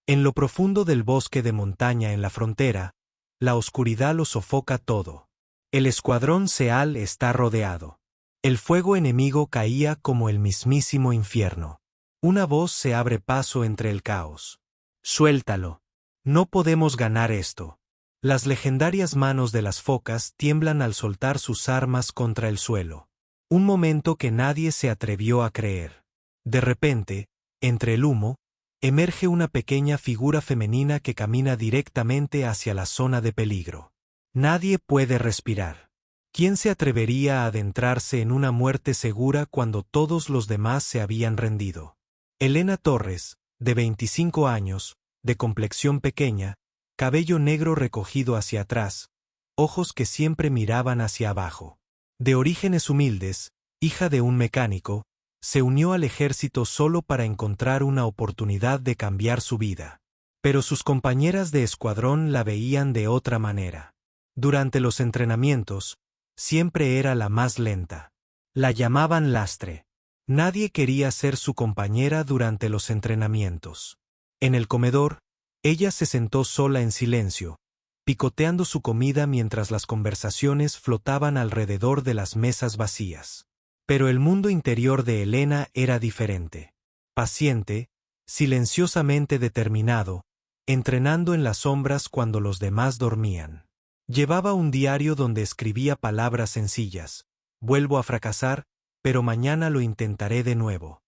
En lo profundo del bosque de montaña en la frontera, la oscuridad lo sofoca todo. El escuadrón Seal está rodeado. El fuego enemigo caía como el mismísimo infierno. Una voz se abre paso entre el caos. Suéltalo. No podemos ganar esto. Las legendarias manos de las focas tiemblan al soltar sus armas contra el suelo. Un momento que nadie se atrevió a creer. De repente, entre el humo, emerge una pequeña figura femenina que camina directamente hacia la zona de peligro. Nadie puede respirar. ¿Quién se atrevería a adentrarse en una muerte segura cuando todos los demás se habían rendido? Elena Torres, de 25 años, de complexión pequeña, cabello negro recogido hacia atrás, ojos que siempre miraban hacia abajo. De orígenes humildes, hija de un mecánico, se unió al ejército solo para encontrar una oportunidad de cambiar su vida. Pero sus compañeras de escuadrón la veían de otra manera. Durante los entrenamientos, siempre era la más lenta. La llamaban lastre. Nadie quería ser su compañera durante los entrenamientos. En el comedor, ella se sentó sola en silencio, picoteando su comida mientras las conversaciones flotaban alrededor de las mesas vacías. Pero el mundo interior de Elena era diferente. Paciente, silenciosamente determinado, entrenando en las sombras cuando los demás dormían. Llevaba un diario donde escribía palabras sencillas: vuelvo a fracasar, pero mañana lo intentaré de nuevo.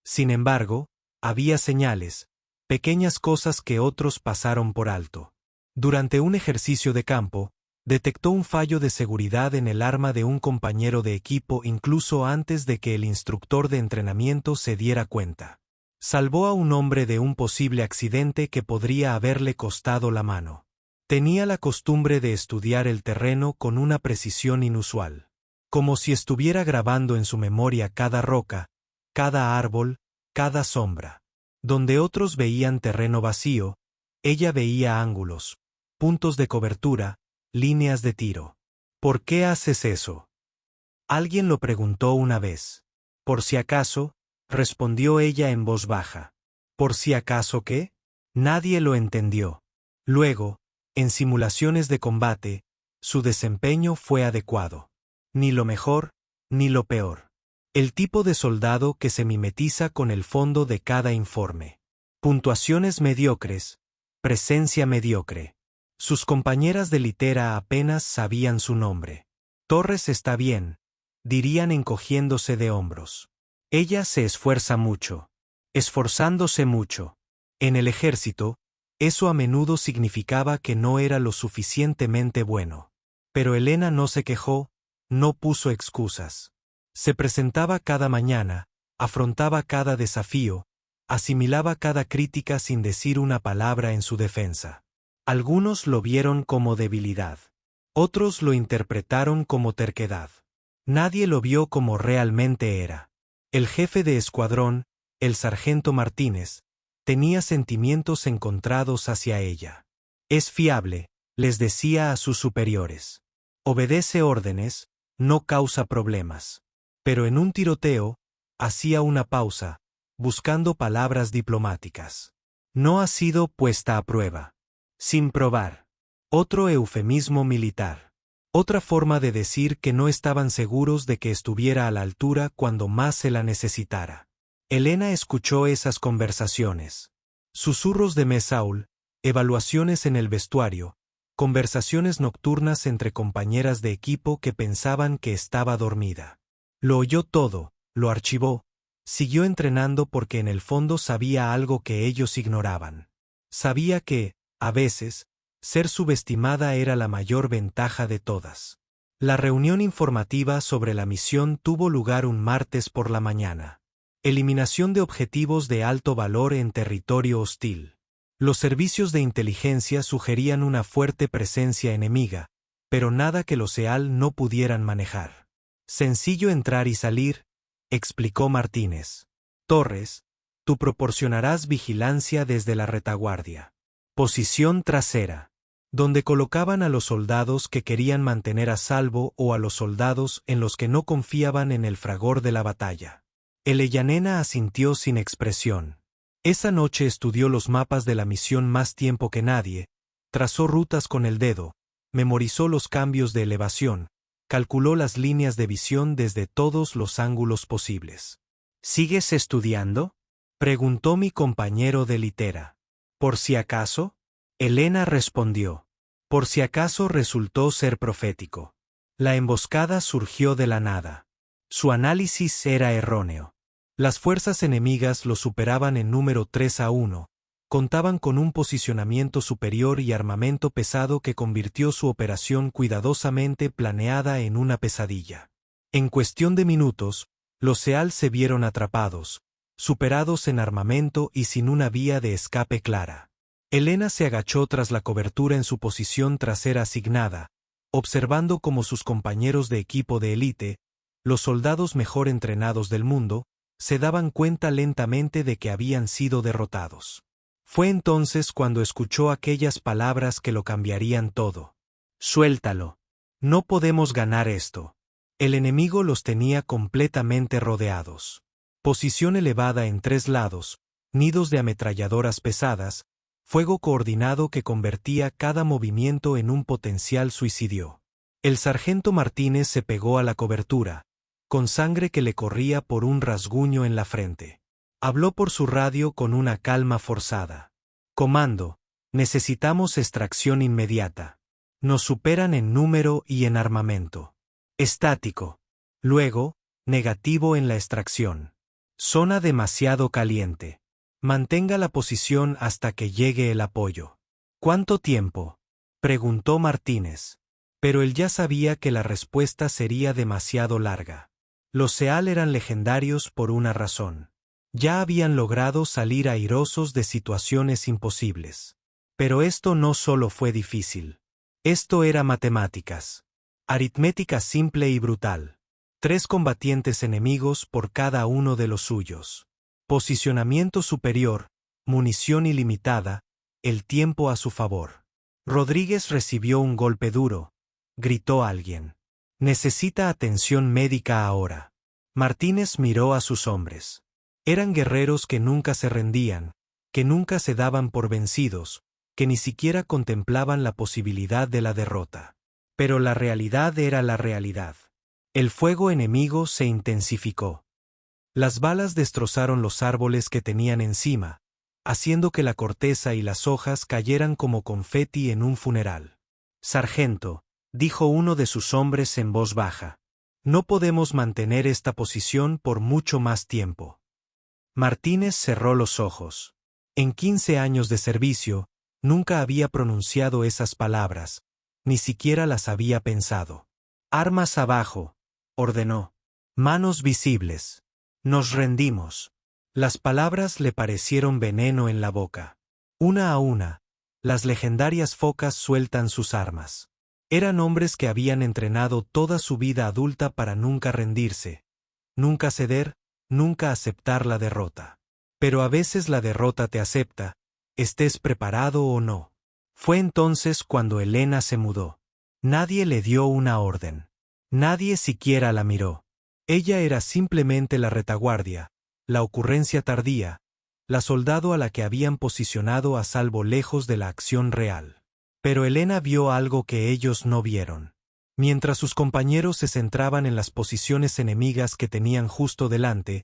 Sin embargo, había señales, pequeñas cosas que otros pasaron por alto. Durante un ejercicio de campo, detectó un fallo de seguridad en el arma de un compañero de equipo incluso antes de que el instructor de entrenamiento se diera cuenta. Salvó a un hombre de un posible accidente que podría haberle costado la mano. Tenía la costumbre de estudiar el terreno con una precisión inusual. Como si estuviera grabando en su memoria cada roca, cada árbol, cada sombra. Donde otros veían terreno vacío, ella veía ángulos, puntos de cobertura, líneas de tiro. ¿Por qué haces eso? Alguien lo preguntó una vez. Por si acaso, respondió ella en voz baja. ¿Por si acaso qué? Nadie lo entendió. Luego, en simulaciones de combate, su desempeño fue adecuado. Ni lo mejor, ni lo peor. El tipo de soldado que se mimetiza con el fondo de cada informe. Puntuaciones mediocres, presencia mediocre. Sus compañeras de litera apenas sabían su nombre. Torres está bien, dirían encogiéndose de hombros. Ella se esfuerza mucho. Esforzándose mucho. En el ejército, eso a menudo significaba que no era lo suficientemente bueno. Pero Elena no se quejó, no puso excusas. Se presentaba cada mañana, afrontaba cada desafío, asimilaba cada crítica sin decir una palabra en su defensa. Algunos lo vieron como debilidad. Otros lo interpretaron como terquedad. Nadie lo vio como realmente era. El jefe de escuadrón, el sargento Martínez, tenía sentimientos encontrados hacia ella. Es fiable, les decía a sus superiores. Obedece órdenes, no causa problemas. Pero en un tiroteo, hacía una pausa, buscando palabras diplomáticas. No ha sido puesta a prueba. Sin probar. Otro eufemismo militar. Otra forma de decir que no estaban seguros de que estuviera a la altura cuando más se la necesitara. Elena escuchó esas conversaciones. Susurros de Mesaul, evaluaciones en el vestuario, conversaciones nocturnas entre compañeras de equipo que pensaban que estaba dormida. Lo oyó todo, lo archivó, siguió entrenando porque en el fondo sabía algo que ellos ignoraban. Sabía que, a veces, ser subestimada era la mayor ventaja de todas. La reunión informativa sobre la misión tuvo lugar un martes por la mañana. Eliminación de objetivos de alto valor en territorio hostil. Los servicios de inteligencia sugerían una fuerte presencia enemiga, pero nada que los SEAL no pudieran manejar. Sencillo entrar y salir, explicó Martínez. Torres, tú proporcionarás vigilancia desde la retaguardia. Posición trasera, donde colocaban a los soldados que querían mantener a salvo o a los soldados en los que no confiaban en el fragor de la batalla. Elyanena asintió sin expresión. Esa noche estudió los mapas de la misión más tiempo que nadie, trazó rutas con el dedo, memorizó los cambios de elevación, calculó las líneas de visión desde todos los ángulos posibles. ¿Sigues estudiando?, preguntó mi compañero de litera. ¿Por si acaso? Elena respondió. Por si acaso resultó ser profético. La emboscada surgió de la nada. Su análisis era erróneo. Las fuerzas enemigas lo superaban en número 3-1, contaban con un posicionamiento superior y armamento pesado que convirtió su operación cuidadosamente planeada en una pesadilla. En cuestión de minutos, los SEAL se vieron atrapados, superados en armamento y sin una vía de escape clara. Elena se agachó tras la cobertura en su posición trasera asignada, observando cómo sus compañeros de equipo de élite, los soldados mejor entrenados del mundo, se daban cuenta lentamente de que habían sido derrotados. Fue entonces cuando escuchó aquellas palabras que lo cambiarían todo. Suéltalo. No podemos ganar esto. El enemigo los tenía completamente rodeados. Posición elevada en 3 lados, nidos de ametralladoras pesadas, fuego coordinado que convertía cada movimiento en un potencial suicidio. El sargento Martínez se pegó a la cobertura, con sangre que le corría por un rasguño en la frente. Habló por su radio con una calma forzada. Comando, necesitamos extracción inmediata. Nos superan en número y en armamento. Estático. Luego, negativo en la extracción. Zona demasiado caliente. Mantenga la posición hasta que llegue el apoyo. ¿Cuánto tiempo?, preguntó Martínez. Pero él ya sabía que la respuesta sería demasiado larga. Los SEAL eran legendarios por una razón. Ya habían logrado salir airosos de situaciones imposibles. Pero esto no solo fue difícil. Esto era matemáticas. Aritmética simple y brutal. 3 combatientes enemigos por cada uno de los suyos. Posicionamiento superior, munición ilimitada, el tiempo a su favor. Rodríguez recibió un golpe duro. Gritó alguien. Necesita atención médica ahora. Martínez miró a sus hombres. Eran guerreros que nunca se rendían, que nunca se daban por vencidos, que ni siquiera contemplaban la posibilidad de la derrota. Pero la realidad era la realidad. El fuego enemigo se intensificó. Las balas destrozaron los árboles que tenían encima, haciendo que la corteza y las hojas cayeran como confeti en un funeral. Sargento, dijo uno de sus hombres en voz baja. No podemos mantener esta posición por mucho más tiempo. Martínez cerró los ojos. En 15 años de servicio, nunca había pronunciado esas palabras, ni siquiera las había pensado. Armas abajo, ordenó. Manos visibles. Nos rendimos. Las palabras le parecieron veneno en la boca. Una a una, las legendarias focas sueltan sus armas. Eran hombres que habían entrenado toda su vida adulta para nunca rendirse, nunca ceder, nunca aceptar la derrota. Pero a veces la derrota te acepta, estés preparado o no. Fue entonces cuando Elena se mudó. Nadie le dio una orden. Nadie siquiera la miró. Ella era simplemente la retaguardia, la ocurrencia tardía, la soldado a la que habían posicionado a salvo lejos de la acción real. Pero Elena vio algo que ellos no vieron. Mientras sus compañeros se centraban en las posiciones enemigas que tenían justo delante,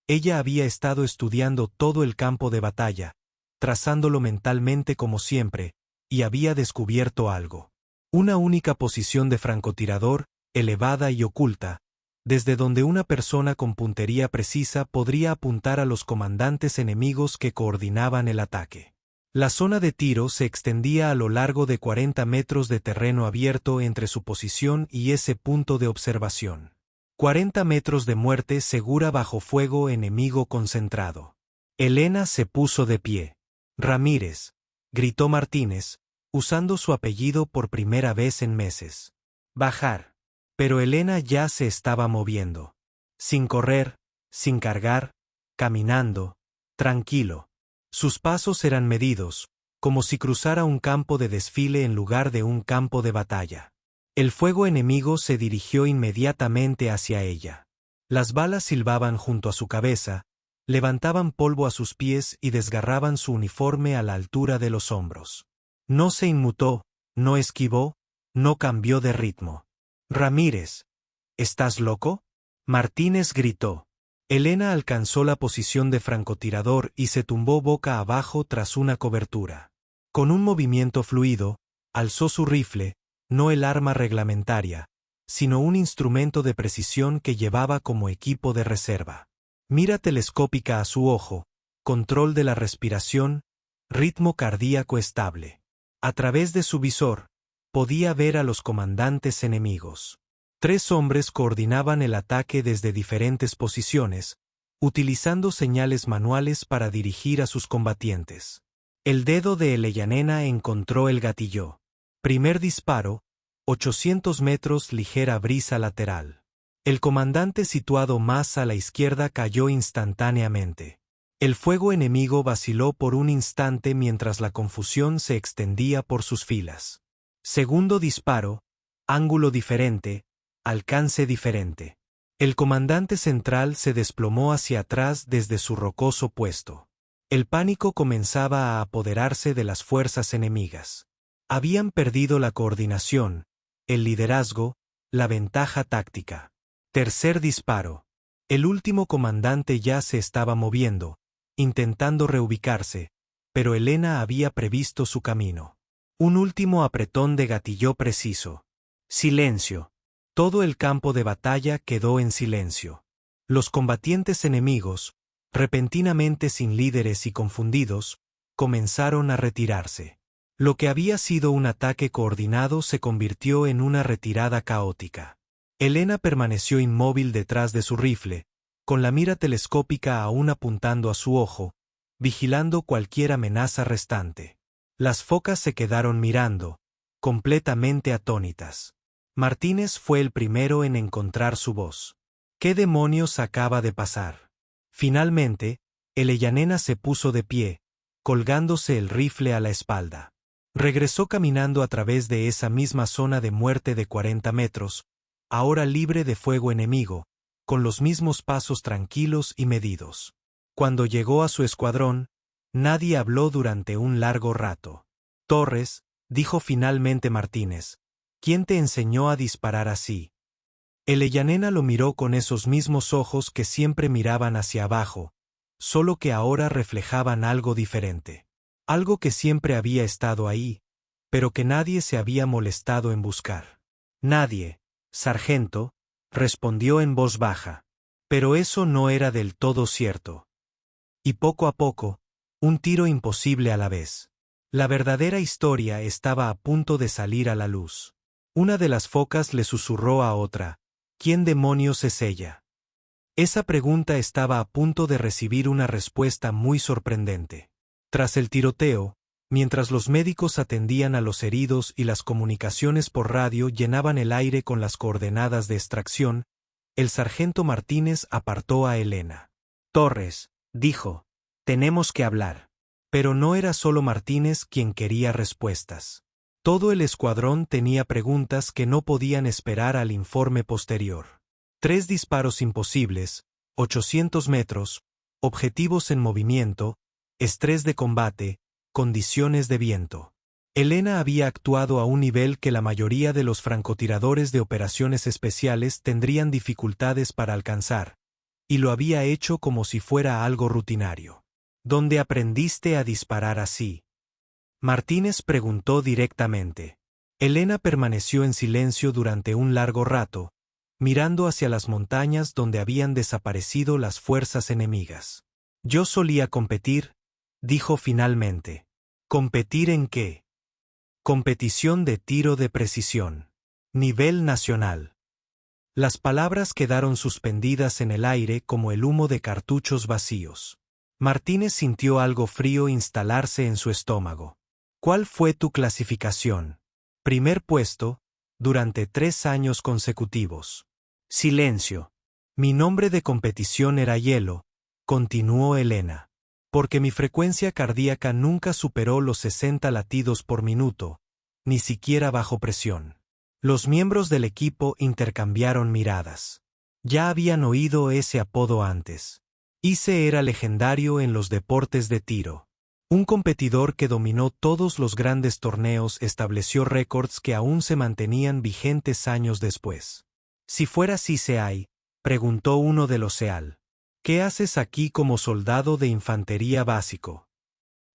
ella había estado estudiando todo el campo de batalla, trazándolo mentalmente como siempre, y había descubierto algo. Una única posición de francotirador, elevada y oculta, desde donde una persona con puntería precisa podría apuntar a los comandantes enemigos que coordinaban el ataque. La zona de tiro se extendía a lo largo de 40 metros de terreno abierto entre su posición y ese punto de observación. 40 metros de muerte segura bajo fuego enemigo concentrado. Elena se puso de pie. Ramírez, gritó Martínez, usando su apellido por primera vez en meses. Bajar. Pero Elena ya se estaba moviendo. Sin correr, sin cargar, caminando, tranquilo. Sus pasos eran medidos, como si cruzara un campo de desfile en lugar de un campo de batalla. El fuego enemigo se dirigió inmediatamente hacia ella. Las balas silbaban junto a su cabeza, levantaban polvo a sus pies y desgarraban su uniforme a la altura de los hombros. No se inmutó, no esquivó, no cambió de ritmo. «Ramírez, ¿estás loco?», Martínez gritó. Elena alcanzó la posición de francotirador y se tumbó boca abajo tras una cobertura. Con un movimiento fluido, alzó su rifle, no el arma reglamentaria, sino un instrumento de precisión que llevaba como equipo de reserva. Mira telescópica a su ojo, control de la respiración, ritmo cardíaco estable. A través de su visor, podía ver a los comandantes enemigos. 3 hombres coordinaban el ataque desde diferentes posiciones, utilizando señales manuales para dirigir a sus combatientes. El dedo de Elena encontró el gatillo. Primer disparo, 800 metros, ligera brisa lateral. El comandante situado más a la izquierda cayó instantáneamente. El fuego enemigo vaciló por un instante mientras la confusión se extendía por sus filas. Segundo disparo, ángulo diferente, alcance diferente. El comandante central se desplomó hacia atrás desde su rocoso puesto. El pánico comenzaba a apoderarse de las fuerzas enemigas. Habían perdido la coordinación, el liderazgo, la ventaja táctica. Tercer disparo. El último comandante ya se estaba moviendo, intentando reubicarse, pero Elena había previsto su camino. Un último apretón de gatillo preciso. Silencio. Todo el campo de batalla quedó en silencio. Los combatientes enemigos, repentinamente sin líderes y confundidos, comenzaron a retirarse. Lo que había sido un ataque coordinado se convirtió en una retirada caótica. Elena permaneció inmóvil detrás de su rifle, con la mira telescópica aún apuntando a su ojo, vigilando cualquier amenaza restante. Las focas se quedaron mirando, completamente atónitas. Martínez fue el primero en encontrar su voz. ¿Qué demonios acaba de pasar? Finalmente, Elena se puso de pie, colgándose el rifle a la espalda. Regresó caminando a través de esa misma zona de muerte de 40 metros, ahora libre de fuego enemigo, con los mismos pasos tranquilos y medidos. Cuando llegó a su escuadrón, nadie habló durante un largo rato. «Torres», dijo finalmente Martínez, «¿quién te enseñó a disparar así?». Elena lo miró con esos mismos ojos que siempre miraban hacia abajo, solo que ahora reflejaban algo diferente. Algo que siempre había estado ahí, pero que nadie se había molestado en buscar. «Nadie, sargento», respondió en voz baja. Pero eso no era del todo cierto. Y poco a poco, un tiro imposible a la vez. La verdadera historia estaba a punto de salir a la luz. Una de las focas le susurró a otra: «¿Quién demonios es ella?». Esa pregunta estaba a punto de recibir una respuesta muy sorprendente. Tras el tiroteo, mientras los médicos atendían a los heridos y las comunicaciones por radio llenaban el aire con las coordenadas de extracción, el sargento Martínez apartó a Elena. «Torres», dijo, «tenemos que hablar». Pero no era solo Martínez quien quería respuestas. Todo el escuadrón tenía preguntas que no podían esperar al informe posterior. 3 disparos imposibles, 800 metros, objetivos en movimiento, estrés de combate, condiciones de viento. Elena había actuado a un nivel que la mayoría de los francotiradores de operaciones especiales tendrían dificultades para alcanzar, y lo había hecho como si fuera algo rutinario. «¿Dónde aprendiste a disparar así?», Martínez preguntó directamente. Elena permaneció en silencio durante un largo rato, mirando hacia las montañas donde habían desaparecido las fuerzas enemigas. «Yo solía competir», dijo finalmente. «¿Competir en qué?». «Competición de tiro de precisión. Nivel nacional». Las palabras quedaron suspendidas en el aire como el humo de cartuchos vacíos. Martínez sintió algo frío instalarse en su estómago. «¿Cuál fue tu clasificación?». «Primer puesto, durante 3 años consecutivos». Silencio. «Mi nombre de competición era hielo», continuó Elena. «Porque mi frecuencia cardíaca nunca superó los 60 latidos por minuto, ni siquiera bajo presión». Los miembros del equipo intercambiaron miradas. Ya habían oído ese apodo antes. Ise era legendario en los deportes de tiro. Un competidor que dominó todos los grandes torneos estableció récords que aún se mantenían vigentes años después. Si fueras Ise, preguntó uno de los Seal. ¿Qué haces aquí como soldado de infantería básico?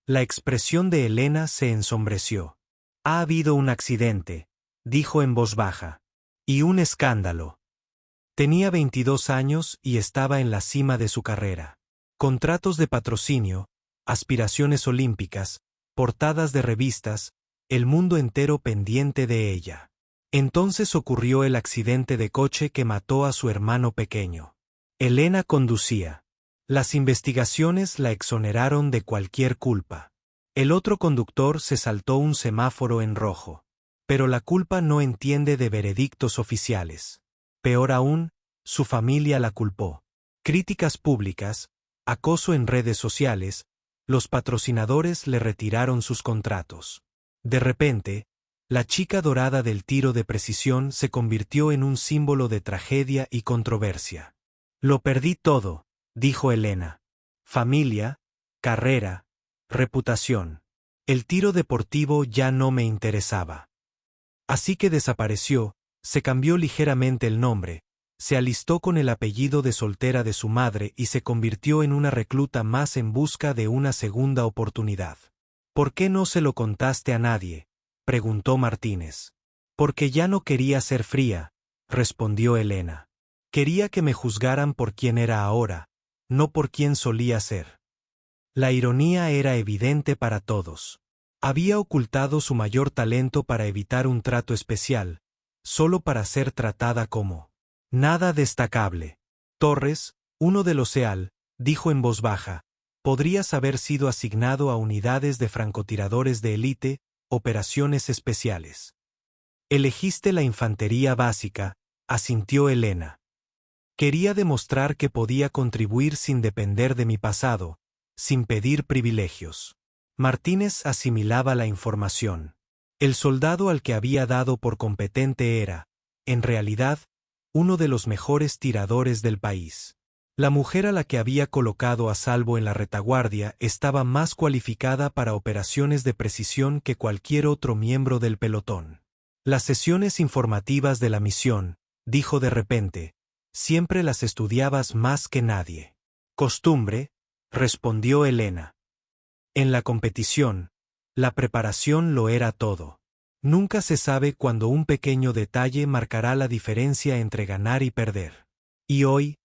La expresión de Helena se ensombreció. Ha habido un accidente, dijo en voz baja. Y un escándalo. Tenía 22 años y estaba en la cima de su carrera. Contratos de patrocinio, aspiraciones olímpicas, portadas de revistas, el mundo entero pendiente de ella. Entonces ocurrió el accidente de coche que mató a su hermano pequeño. Helena conducía. Las investigaciones la exoneraron de cualquier culpa. El otro conductor se saltó un semáforo en rojo. Pero la culpa no entiende de veredictos oficiales. Peor aún, su familia la culpó. Críticas públicas, acoso en redes sociales, los patrocinadores le retiraron sus contratos. De repente, la chica dorada del tiro de precisión se convirtió en un símbolo de tragedia y controversia. Lo perdí todo, dijo Helena. Familia, carrera, reputación. El tiro deportivo ya no me interesaba. Así que desapareció, se cambió ligeramente el nombre, se alistó con el apellido de soltera de su madre y se convirtió en una recluta más en busca de una segunda oportunidad. ¿Por qué no se lo contaste a nadie?, preguntó Martínez. Porque ya no quería ser fría, respondió Helena. Quería que me juzgaran por quién era ahora, no por quién solía ser. La ironía era evidente para todos. Había ocultado su mayor talento para evitar un trato especial, solo para ser tratada como nada destacable. Torres, uno de los Seal, dijo en voz baja, podrías haber sido asignado a unidades de francotiradores de élite, operaciones especiales. Elegiste la infantería básica, asintió Helena. Quería demostrar que podía contribuir sin depender de mi pasado, sin pedir privilegios. Martínez asimilaba la información. El soldado al que había dado por competente era, en realidad, uno de los mejores tiradores del país. La mujer a la que había colocado a salvo en la retaguardia estaba más cualificada para operaciones de precisión que cualquier otro miembro del pelotón. Las sesiones informativas de la misión, dijo de repente, siempre las estudiabas más que nadie. Costumbre, respondió Helena. En la competición, la preparación lo era todo. Nunca se sabe cuándo un pequeño detalle marcará la diferencia entre ganar y perder. Y hoy,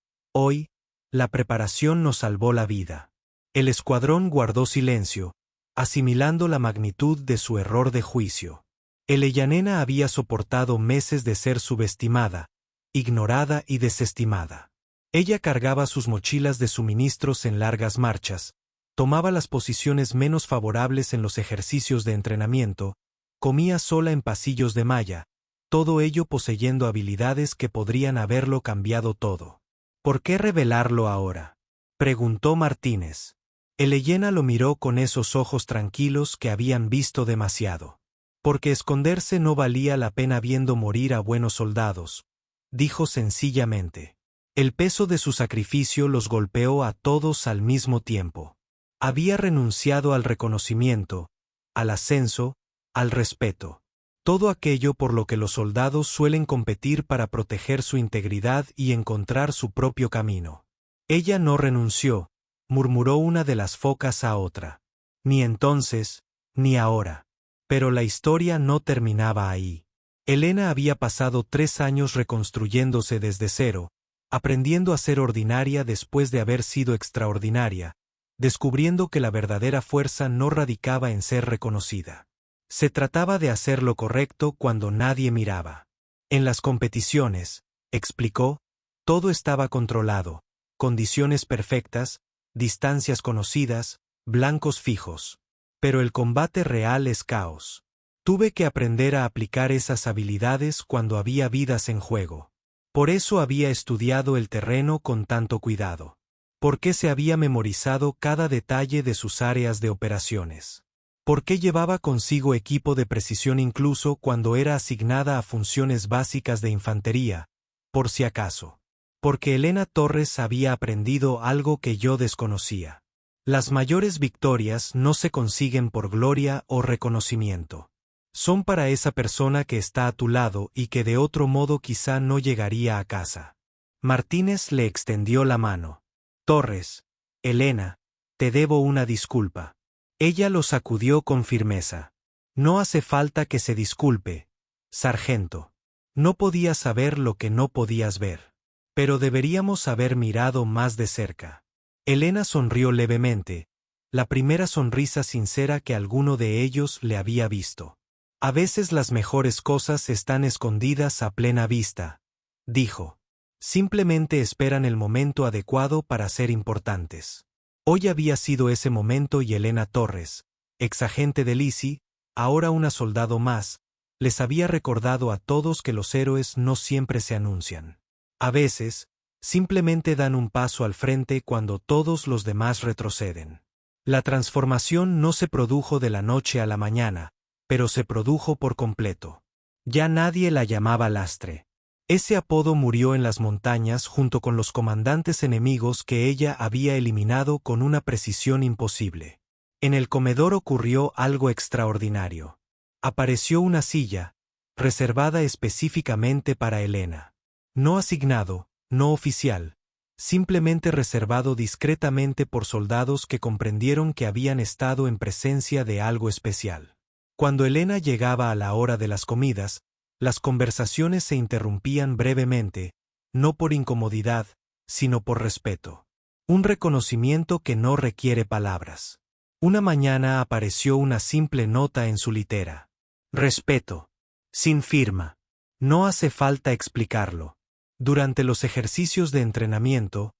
la preparación nos salvó la vida. El escuadrón guardó silencio, asimilando la magnitud de su error de juicio. Elyanena había soportado meses de ser subestimada, ignorada y desestimada. Ella cargaba sus mochilas de suministros en largas marchas, tomaba las posiciones menos favorables en los ejercicios de entrenamiento, comía sola en pasillos de malla, todo ello poseyendo habilidades que podrían haberlo cambiado todo. ¿Por qué revelarlo ahora?, preguntó Martínez. Helena lo miró con esos ojos tranquilos que habían visto demasiado. Porque esconderse no valía la pena viendo morir a buenos soldados, dijo sencillamente. El peso de su sacrificio los golpeó a todos al mismo tiempo. Había renunciado al reconocimiento, al ascenso, al respeto. Todo aquello por lo que los soldados suelen competir para proteger su integridad y encontrar su propio camino. Ella no renunció, murmuró una de las focas a otra. Ni entonces, ni ahora. Pero la historia no terminaba ahí. Helena había pasado 3 años reconstruyéndose desde cero, aprendiendo a ser ordinaria después de haber sido extraordinaria, descubriendo que la verdadera fuerza no radicaba en ser reconocida. Se trataba de hacer lo correcto cuando nadie miraba. En las competiciones, explicó, todo estaba controlado, condiciones perfectas, distancias conocidas, blancos fijos. Pero el combate real es caos. Tuve que aprender a aplicar esas habilidades cuando había vidas en juego. Por eso había estudiado el terreno con tanto cuidado. ¿Por qué se había memorizado cada detalle de sus áreas de operaciones? ¿Por qué llevaba consigo equipo de precisión incluso cuando era asignada a funciones básicas de infantería, por si acaso? Porque Elena Torres había aprendido algo que yo desconocía. Las mayores victorias no se consiguen por gloria o reconocimiento. Son para esa persona que está a tu lado y que de otro modo quizá no llegaría a casa. Martínez le extendió la mano. Torres, Elena, te debo una disculpa. Ella lo sacudió con firmeza. No hace falta que se disculpe, sargento. No podías saber lo que no podías ver. Pero deberíamos haber mirado más de cerca. Elena sonrió levemente, la primera sonrisa sincera que alguno de ellos le había visto. A veces las mejores cosas están escondidas a plena vista, dijo. Simplemente esperan el momento adecuado para ser importantes. Hoy había sido ese momento y Elena Torres, exagente de Lisi, ahora una soldado más, les había recordado a todos que los héroes no siempre se anuncian. A veces, simplemente dan un paso al frente cuando todos los demás retroceden. La transformación no se produjo de la noche a la mañana, pero se produjo por completo. Ya nadie la llamaba Lastre. Ese apodo murió en las montañas junto con los comandantes enemigos que ella había eliminado con una precisión imposible. En el comedor ocurrió algo extraordinario. Apareció una silla, reservada específicamente para Elena. No asignado, no oficial, simplemente reservado discretamente por soldados que comprendieron que habían estado en presencia de algo especial. Cuando Elena llegaba a la hora de las comidas, las conversaciones se interrumpían brevemente, no por incomodidad, sino por respeto. Un reconocimiento que no requiere palabras. Una mañana apareció una simple nota en su litera. Respeto. Sin firma. No hace falta explicarlo. Durante los ejercicios de entrenamiento,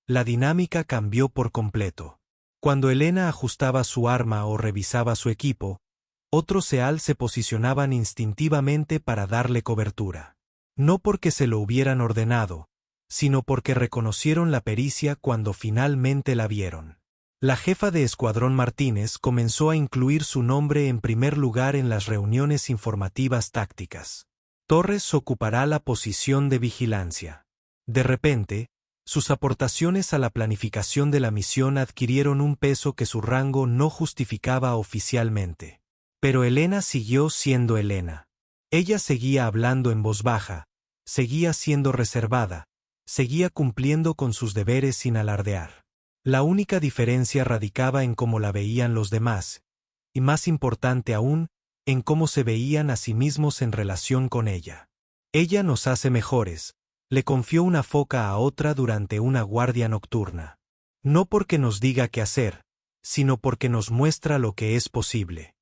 la dinámica cambió por completo. Cuando Elena ajustaba su arma o revisaba su equipo, otros SEAL se posicionaban instintivamente para darle cobertura. No porque se lo hubieran ordenado, sino porque reconocieron la pericia cuando finalmente la vieron. La jefa de escuadrón Martínez comenzó a incluir su nombre en primer lugar en las reuniones informativas tácticas. Torres ocupará la posición de vigilancia. De repente, sus aportaciones a la planificación de la misión adquirieron un peso que su rango no justificaba oficialmente. Pero Elena siguió siendo Elena. Ella seguía hablando en voz baja, seguía siendo reservada, seguía cumpliendo con sus deberes sin alardear. La única diferencia radicaba en cómo la veían los demás, y más importante aún, en cómo se veían a sí mismos en relación con ella. Ella nos hace mejores, le confió una foca a otra durante una guardia nocturna. No porque nos diga qué hacer, sino porque nos muestra lo que es posible.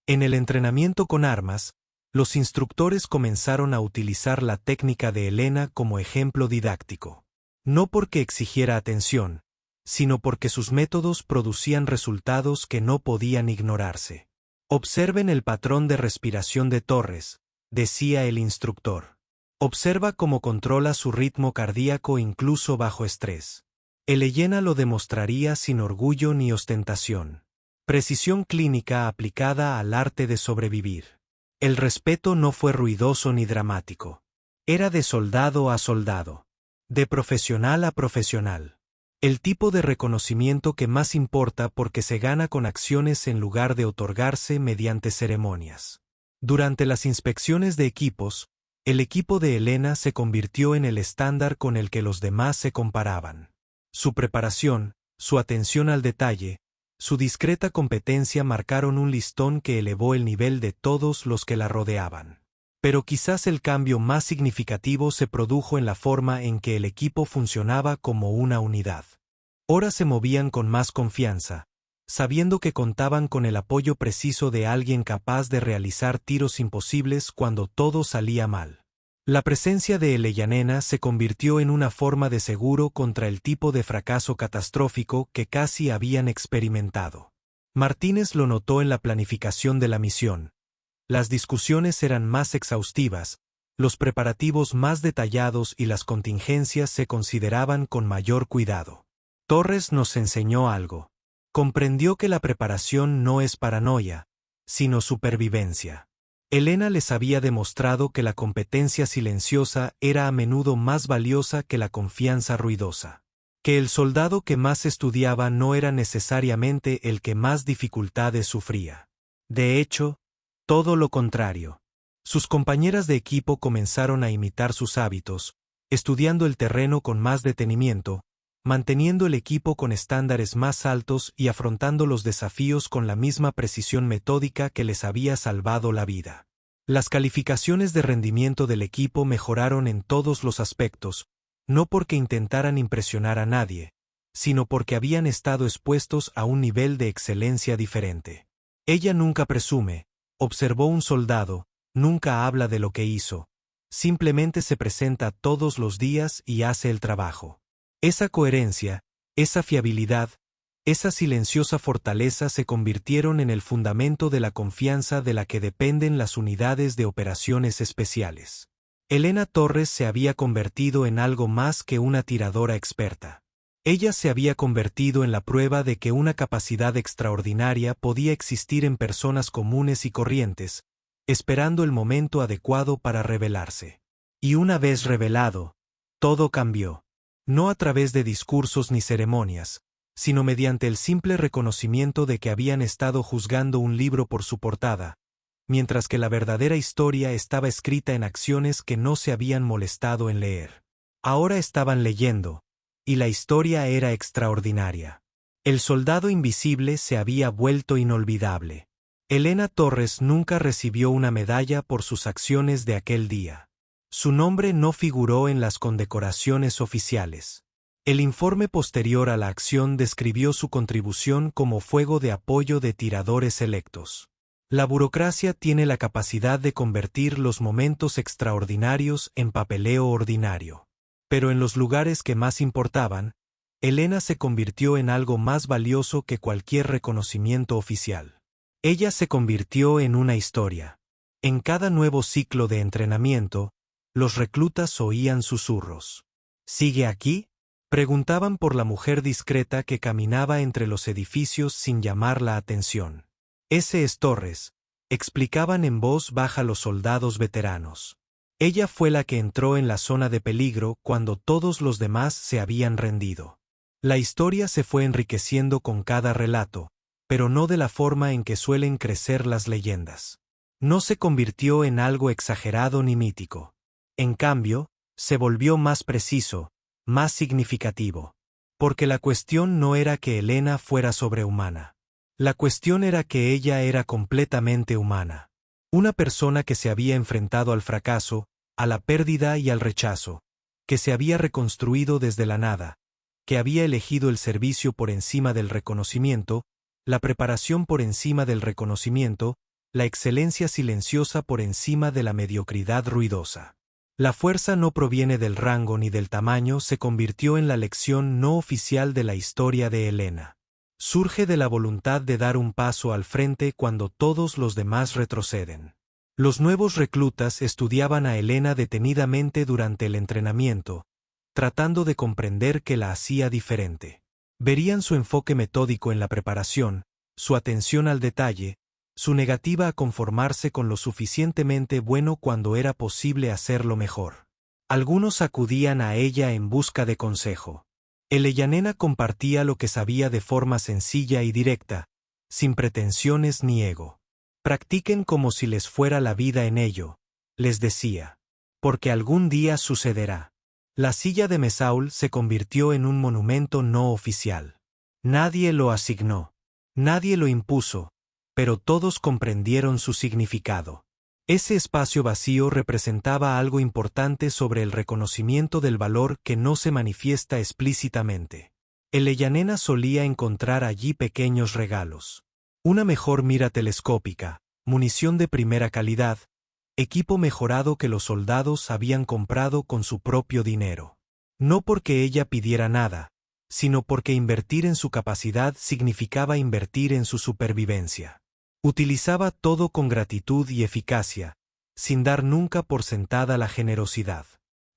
En el entrenamiento con armas, los instructores comenzaron a utilizar la técnica de Elena como ejemplo didáctico. No porque exigiera atención, sino porque sus métodos producían resultados que no podían ignorarse. Observen el patrón de respiración de Torres, decía el instructor. Observa cómo controla su ritmo cardíaco incluso bajo estrés. Elena lo demostraría sin orgullo ni ostentación. Precisión clínica aplicada al arte de sobrevivir. El respeto no fue ruidoso ni dramático. Era de soldado a soldado. De profesional a profesional. El tipo de reconocimiento que más importa porque se gana con acciones en lugar de otorgarse mediante ceremonias. Durante las inspecciones de equipos, el equipo de Elena se convirtió en el estándar con el que los demás se comparaban. Su preparación, su atención al detalle, su discreta competencia marcaron un listón que elevó el nivel de todos los que la rodeaban. Pero quizás el cambio más significativo se produjo en la forma en que el equipo funcionaba como una unidad. Ahora se movían con más confianza, sabiendo que contaban con el apoyo preciso de alguien capaz de realizar tiros imposibles cuando todo salía mal. La presencia de Elena se convirtió en una forma de seguro contra el tipo de fracaso catastrófico que casi habían experimentado. Martínez lo notó en la planificación de la misión. Las discusiones eran más exhaustivas, los preparativos más detallados y las contingencias se consideraban con mayor cuidado. Torres nos enseñó algo. Comprendió que la preparación no es paranoia, sino supervivencia. Elena les había demostrado que la competencia silenciosa era a menudo más valiosa que la confianza ruidosa. Que el soldado que más estudiaba no era necesariamente el que más dificultades sufría. De hecho, todo lo contrario. Sus compañeras de equipo comenzaron a imitar sus hábitos, estudiando el terreno con más detenimiento, manteniendo el equipo con estándares más altos y afrontando los desafíos con la misma precisión metódica que les había salvado la vida. Las calificaciones de rendimiento del equipo mejoraron en todos los aspectos, no porque intentaran impresionar a nadie, sino porque habían estado expuestos a un nivel de excelencia diferente. Ella nunca presume, observó un soldado, nunca habla de lo que hizo, simplemente se presenta todos los días y hace el trabajo. Esa coherencia, esa fiabilidad, esa silenciosa fortaleza se convirtieron en el fundamento de la confianza de la que dependen las unidades de operaciones especiales. Elena Torres se había convertido en algo más que una tiradora experta. Ella se había convertido en la prueba de que una capacidad extraordinaria podía existir en personas comunes y corrientes, esperando el momento adecuado para revelarse. Y una vez revelado, todo cambió. No a través de discursos ni ceremonias, sino mediante el simple reconocimiento de que habían estado juzgando un libro por su portada, mientras que la verdadera historia estaba escrita en acciones que no se habían molestado en leer. Ahora estaban leyendo, y la historia era extraordinaria. El soldado invisible se había vuelto inolvidable. Elena Torres nunca recibió una medalla por sus acciones de aquel día. Su nombre no figuró en las condecoraciones oficiales. El informe posterior a la acción describió su contribución como fuego de apoyo de tiradores electos. La burocracia tiene la capacidad de convertir los momentos extraordinarios en papeleo ordinario. Pero en los lugares que más importaban, Elena se convirtió en algo más valioso que cualquier reconocimiento oficial. Ella se convirtió en una historia. En cada nuevo ciclo de entrenamiento, los reclutas oían susurros. ¿Sigue aquí?, preguntaban por la mujer discreta que caminaba entre los edificios sin llamar la atención. Ese es Torres, explicaban en voz baja los soldados veteranos. Ella fue la que entró en la zona de peligro cuando todos los demás se habían rendido. La historia se fue enriqueciendo con cada relato, pero no de la forma en que suelen crecer las leyendas. No se convirtió en algo exagerado ni mítico. En cambio, se volvió más preciso, más significativo. Porque la cuestión no era que Elena fuera sobrehumana. La cuestión era que ella era completamente humana. Una persona que se había enfrentado al fracaso, a la pérdida y al rechazo, que se había reconstruido desde la nada, que había elegido el servicio por encima del reconocimiento, la preparación por encima del reconocimiento, la excelencia silenciosa por encima de la mediocridad ruidosa. La fuerza no proviene del rango ni del tamaño, se convirtió en la lección no oficial de la historia de Elena. Surge de la voluntad de dar un paso al frente cuando todos los demás retroceden. Los nuevos reclutas estudiaban a Elena detenidamente durante el entrenamiento, tratando de comprender qué la hacía diferente. Verían su enfoque metódico en la preparación, su atención al detalle, su negativa a conformarse con lo suficientemente bueno cuando era posible hacerlo mejor. Algunos acudían a ella en busca de consejo. Elena compartía lo que sabía de forma sencilla y directa, sin pretensiones ni ego. Practiquen como si les fuera la vida en ello, les decía. Porque algún día sucederá. La silla de Mesaul se convirtió en un monumento no oficial. Nadie lo asignó. Nadie lo impuso. Pero todos comprendieron su significado. Ese espacio vacío representaba algo importante sobre el reconocimiento del valor que no se manifiesta explícitamente. Elena solía encontrar allí pequeños regalos. Una mejor mira telescópica, munición de primera calidad, equipo mejorado que los soldados habían comprado con su propio dinero. No porque ella pidiera nada, sino porque invertir en su capacidad significaba invertir en su supervivencia. Utilizaba todo con gratitud y eficacia, sin dar nunca por sentada la generosidad.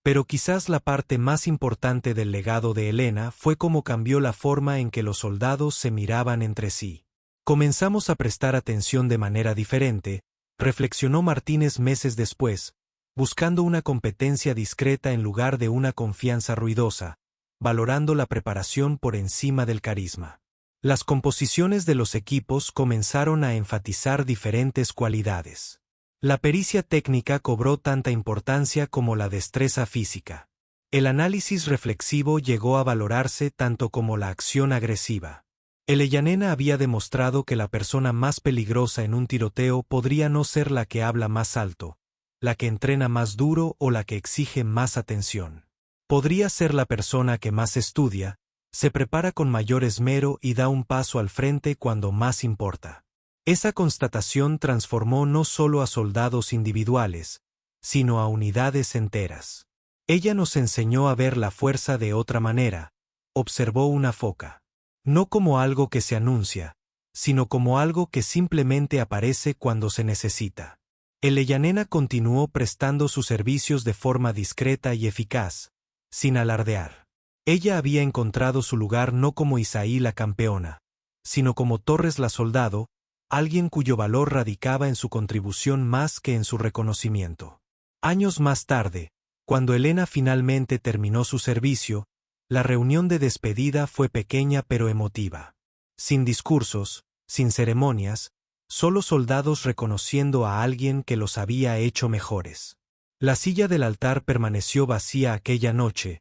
Pero quizás la parte más importante del legado de Elena fue cómo cambió la forma en que los soldados se miraban entre sí. Comenzamos a prestar atención de manera diferente, reflexionó Martínez meses después, buscando una competencia discreta en lugar de una confianza ruidosa, valorando la preparación por encima del carisma. Las composiciones de los equipos comenzaron a enfatizar diferentes cualidades. La pericia técnica cobró tanta importancia como la destreza física. El análisis reflexivo llegó a valorarse tanto como la acción agresiva. Elellanena había demostrado que la persona más peligrosa en un tiroteo podría no ser la que habla más alto, la que entrena más duro o la que exige más atención. Podría ser la persona que más estudia, se prepara con mayor esmero y da un paso al frente cuando más importa. Esa constatación transformó no solo a soldados individuales, sino a unidades enteras. Ella nos enseñó a ver la fuerza de otra manera, observó una foca. No como algo que se anuncia, sino como algo que simplemente aparece cuando se necesita. Elellanena continuó prestando sus servicios de forma discreta y eficaz, sin alardear. Ella había encontrado su lugar no como Isaí la campeona, sino como Torres la soldado, alguien cuyo valor radicaba en su contribución más que en su reconocimiento. Años más tarde, cuando Elena finalmente terminó su servicio, la reunión de despedida fue pequeña pero emotiva. Sin discursos, sin ceremonias, solo soldados reconociendo a alguien que los había hecho mejores. La silla del altar permaneció vacía aquella noche,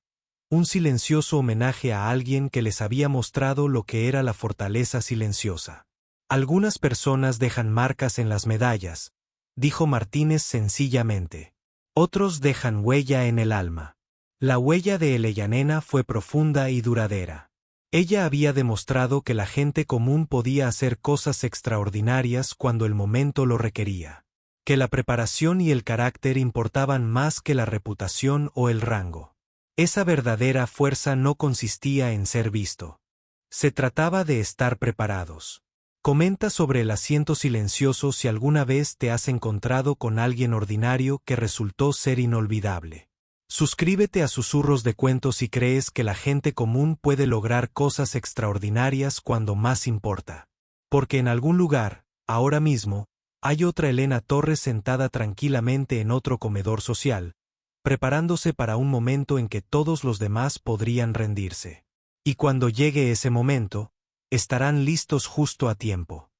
un silencioso homenaje a alguien que les había mostrado lo que era la fortaleza silenciosa. Algunas personas dejan marcas en las medallas, dijo Martínez sencillamente. Otros dejan huella en el alma. La huella de Elellanena fue profunda y duradera. Ella había demostrado que la gente común podía hacer cosas extraordinarias cuando el momento lo requería. Que la preparación y el carácter importaban más que la reputación o el rango. Esa verdadera fuerza no consistía en ser visto. Se trataba de estar preparados. Comenta sobre el asiento silencioso si alguna vez te has encontrado con alguien ordinario que resultó ser inolvidable. Suscríbete a Susurros de Cuentos si crees que la gente común puede lograr cosas extraordinarias cuando más importa. Porque en algún lugar, ahora mismo, hay otra Elena Torres sentada tranquilamente en otro comedor social, preparándose para un momento en que todos los demás podrían rendirse. Y cuando llegue ese momento, estarán listos justo a tiempo.